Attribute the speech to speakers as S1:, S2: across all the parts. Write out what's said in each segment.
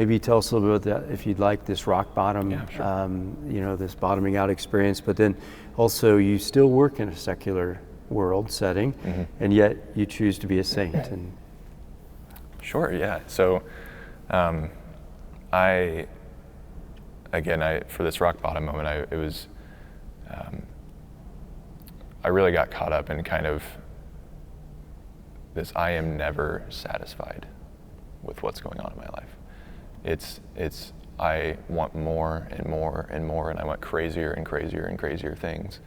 S1: maybe tell us a little bit about that, if you'd like, this rock bottom,
S2: Yeah, sure.
S1: this bottoming out experience, but then also you still work in a secular world setting, and yet you choose to be a saint. And
S2: Sure, yeah. So I for this rock bottom moment, I really got caught up in kind of this, I am never satisfied with what's going on in my life. It's I want more and more and more, and I want crazier and crazier and crazier things,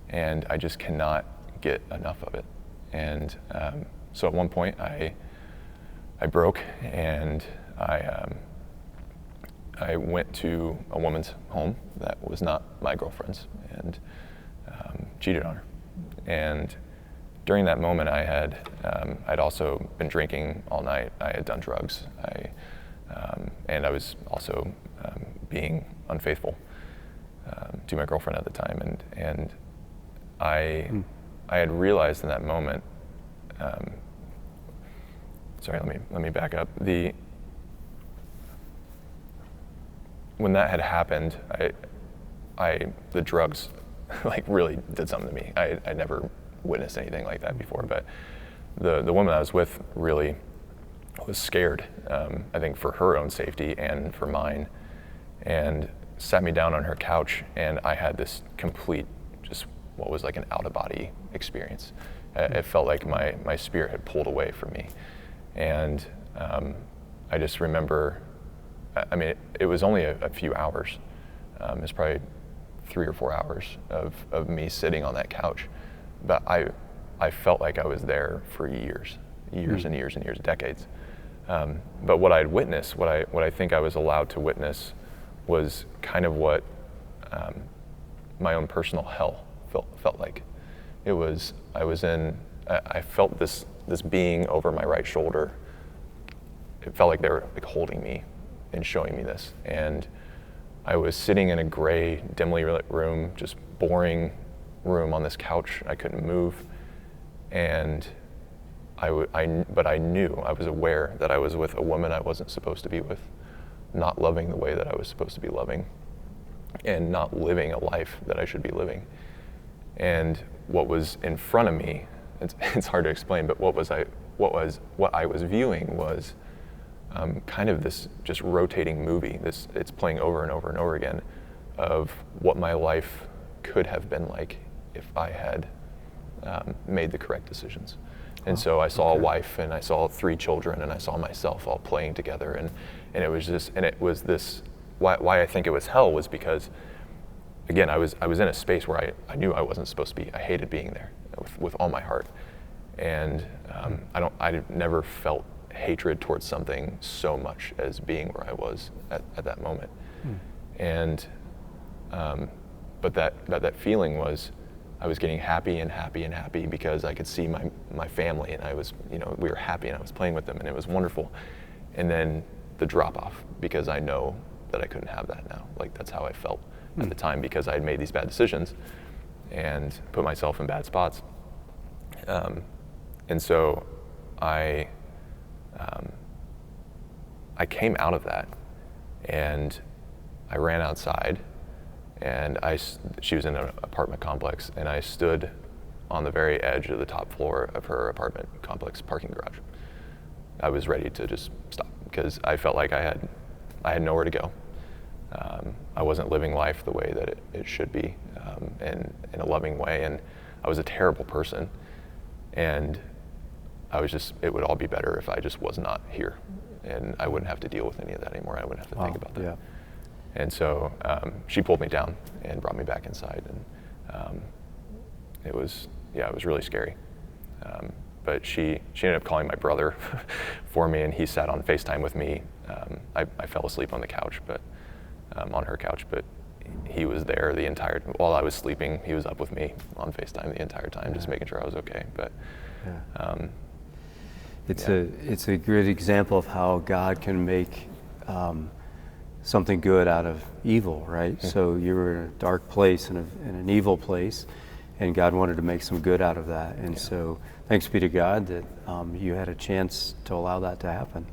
S2: and I just cannot get enough of it. And so at one point I broke, and I went to a woman's home that was not my girlfriend's, and cheated on her. And during that moment, I'd also been drinking all night. I had done drugs. And I was also being unfaithful to my girlfriend at the time. And I had realized in that moment. Sorry, let me back up. When that had happened, the drugs like really did something to me. I never witnessed anything like that before, but the woman I was with really was scared, I think for her own safety and for mine, and sat me down on her couch, and I had this complete, just what was like an out-of-body experience. It felt like my spirit had pulled away from me. And I just remember, I mean, it was only a few hours. It was probably 3 or 4 hours of me sitting on that couch. But I felt like I was there for years and years and years, decades. But what I'd witnessed, what I think I was allowed to witness, was kind of what my own personal hell felt like. I felt this being over my right shoulder. It felt like they were like holding me and showing me this. And I was sitting in a gray, dimly lit room, just boring room on this couch. I couldn't move. And but I knew, I was aware that I was with a woman I wasn't supposed to be with, not loving the way that I was supposed to be loving, and not living a life that I should be living. And what was in front of me, it's hard to explain, but what I was viewing was kind of this just rotating movie. It's playing over and over and over again of what my life could have been like if I had made the correct decisions. And so I saw a wife, and I saw 3 children, and I saw myself all playing together, and it was this. Why I think it was hell was because, again, I was in a space where I knew I wasn't supposed to be. I hated being there with all my heart, and I never felt hatred towards something so much as being where I was at that moment. And but that feeling was, I was getting happy and happy and happy because I could see my family, and we were happy, and I was playing with them, and it was wonderful. And then the drop off, because I know that I couldn't have that now. Like, that's how I felt at the time, because I had made these bad decisions and put myself in bad spots. And so I came out of that, and I ran outside, and she was in an apartment complex, and I stood on the very edge of the top floor of her apartment complex parking garage. I was ready to just stop, because I felt like I had nowhere to go. I wasn't living life the way that it should be, in a loving way, and I was a terrible person. And it would all be better if I just was not here, and I wouldn't have to deal with any of that anymore. I wouldn't have to think about that. Yeah. And so she pulled me down and brought me back inside, and it was really scary. But she ended up calling my brother for me, and he sat on FaceTime with me. I fell asleep on the couch, but on her couch, but he was there while I was sleeping. He was up with me on FaceTime the entire time, just making sure I was okay. But
S1: it's a good example of how God can make something good out of evil, right? Mm-hmm. So you were in a dark place, in an evil place, and God wanted to make some good out of that. And so thanks be to God that you had a chance to allow that to happen.